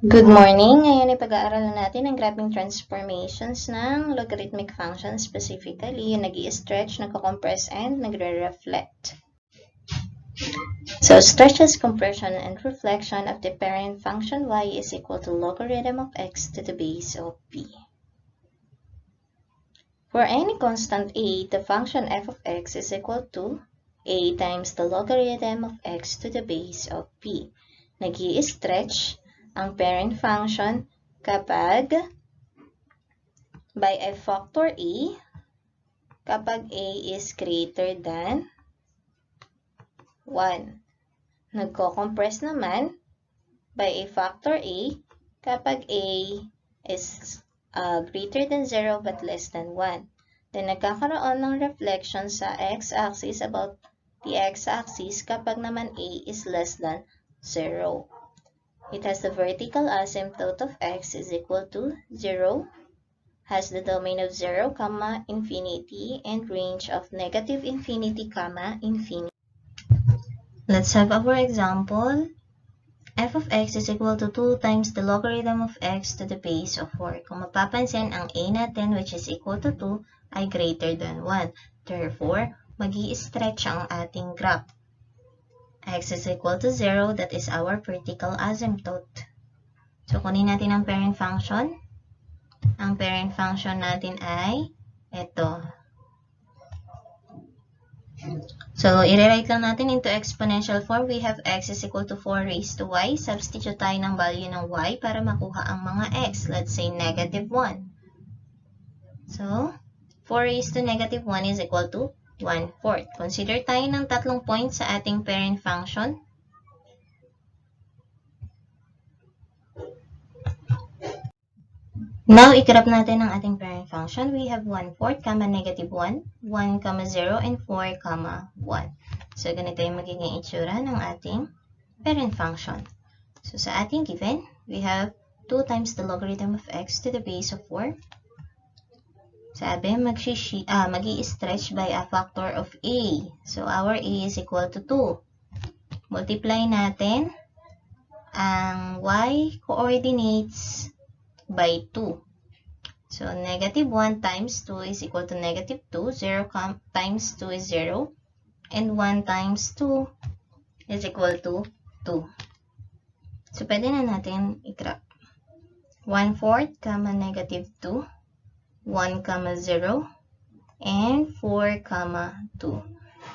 Good morning! Ngayon ay pag-aaralan natin ang graphing transformations ng logarithmic function, specifically yung nag-i-stretch, nagko-compress, and nagre-reflect. So, stretches, compression, and reflection of the parent function y is equal to logarithm of x to the base of p. For any constant a, the function f of x is equal to a times the logarithm of x to the base of p. Nag-i-stretch ang parent function kapag by a factor a, kapag a is greater than 1. Nagko-compress naman by a factor a kapag a is greater than 0 but less than 1. Then nagkakaroon ng reflection sa x-axis about the x-axis kapag naman a is less than 0. It has the vertical asymptote of x is equal to 0, has the domain of 0, infinity, and range of negative infinity, infinity. Let's have our example. F of x is equal to 2 times the logarithm of x to the base of 4. Kung mapapansin, ang a natin, which is equal to 2, ay greater than 1. Therefore, mag-i-stretch ang ating graph. X is equal to 0, that is our vertical asymptote. So, kunin natin ang parent function. Ang parent function natin ay ito. So, i-rewrite lang natin into exponential form. We have x is equal to 4 raised to y. Substitute tayo ng value ng y para makuha ang mga x. Let's say negative 1. So, 4 raised to negative 1 is equal to 1/4. Consider tayo ng tatlong points sa ating parent function. Now, i-graph natin ang ating parent function. We have 1/4, negative 1, 1, 0, and 4, 1. So, ganito yung magiging itsura ng ating parent function. So, sa ating given, we have 2 times the logarithm of x to the base of 4. Sabi, mag-i-stretch by a factor of a. So, our a is equal to 2. Multiply natin ang y coordinates by 2. So, negative 1 times 2 is equal to negative 2. 0 times 2 is 0. And 1 times 2 is equal to 2. So, pwede na natin i-graph. 1/4, negative 2. 1, 0, and 4, 2.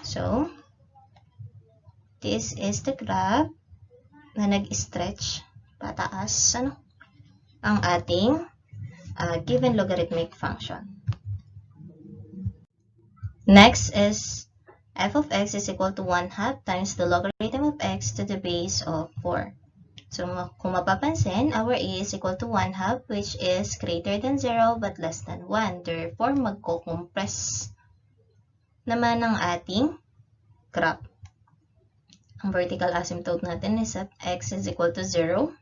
So, this is the graph na nag-stretch pataas ang ating given logarithmic function. Next is f of x is equal to 1/2 times the logarithm of x to the base of 4. So, kung mapapansin, our a is equal to 1/2, which is greater than 0 but less than 1. Therefore, magko-compress naman ang ating graph. Ang vertical asymptote natin is at x is equal to 0.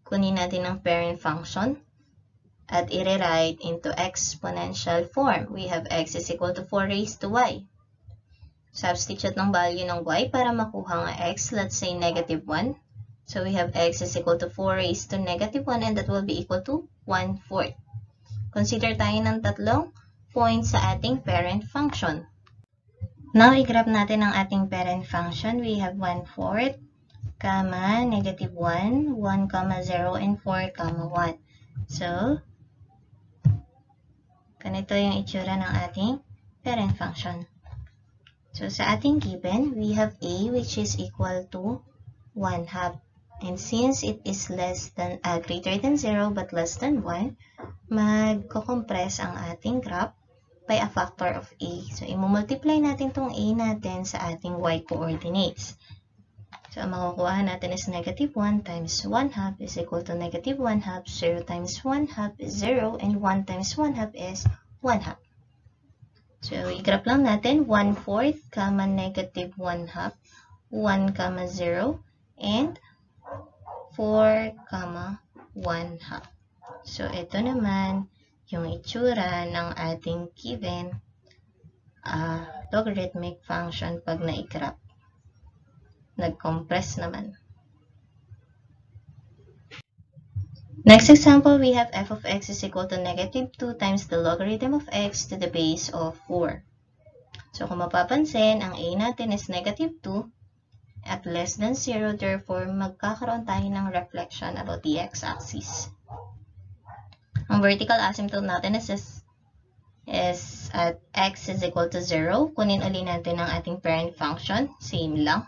Kunin natin ang parent function at i-rewrite into exponential form. We have x is equal to 4 raised to y. Substitute ng value ng y para makuha ng x, let's say negative 1. So, we have x is equal to 4 raised to negative 1 and that will be equal to 1/4. Consider tayo ng tatlong points sa ating parent function. Now, i-graph natin ang ating parent function. We have 1/4, negative 1, 1, 0, and 4, 1. So, ganito yung itsura ng ating parent function. So, sa ating given, we have a which is equal to 1/2. And since it is greater than 0 but less than 1, magko-compress ang ating graph by a factor of a. So, i-multiply natin tong a natin sa ating y coordinates. So, ang makukuha natin is negative 1 times 1/2 is equal to negative 1/2. 0 times 1/2 is 0, and 1 times 1/2 is 1/2. So, i-graph lang natin 1/4, negative 1/2, 1, 0, and 4, 1/2. So, ito naman yung itsura ng ating given logarithmic function pag na-graph. Nag-compress naman. Next example, we have f of x is equal to negative 2 times the logarithm of x to the base of 4. So kung mapapansin, ang a natin is negative 2 at less than 0, therefore magkakaroon tayo ng reflection about the x-axis. Ang vertical asymptote natin is at x is equal to 0. Kunin uli natin ang ating parent function. Same lang.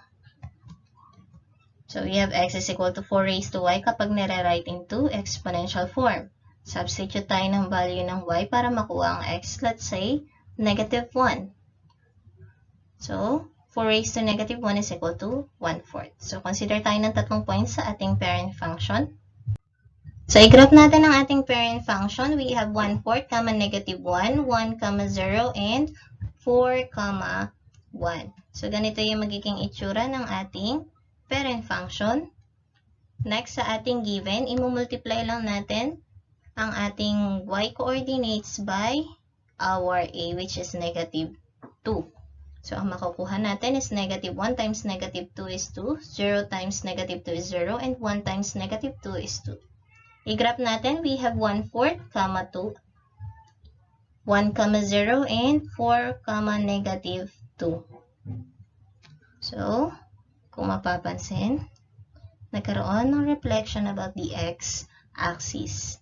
So we have x is equal to 4 raised to y kapag nire-write into exponential form. Substitute tayo ng value ng y para makuha ang x. Let's say, negative 1. So, 4 raised to negative 1 is equal to 1/4. So, consider tayo ng tatlong points sa ating parent function. So, i-graph natin ang ating parent function. We have 1/4, negative 1, 1, 0, and 4, 1. So, ganito yung magiging itsura ng ating parent function. Next, sa ating given, imumultiply lang natin ang ating y coordinates by our a, which is negative 2. So, ang makukuha natin is negative 1 times negative 2 is 2, 0 times negative 2 is 0, and 1 times negative 2 is 2. I-graph natin, we have 1/4, 2, 1, 0, and 4, negative 2. So, kung mapapansin, nagkaroon ng reflection about the x-axis.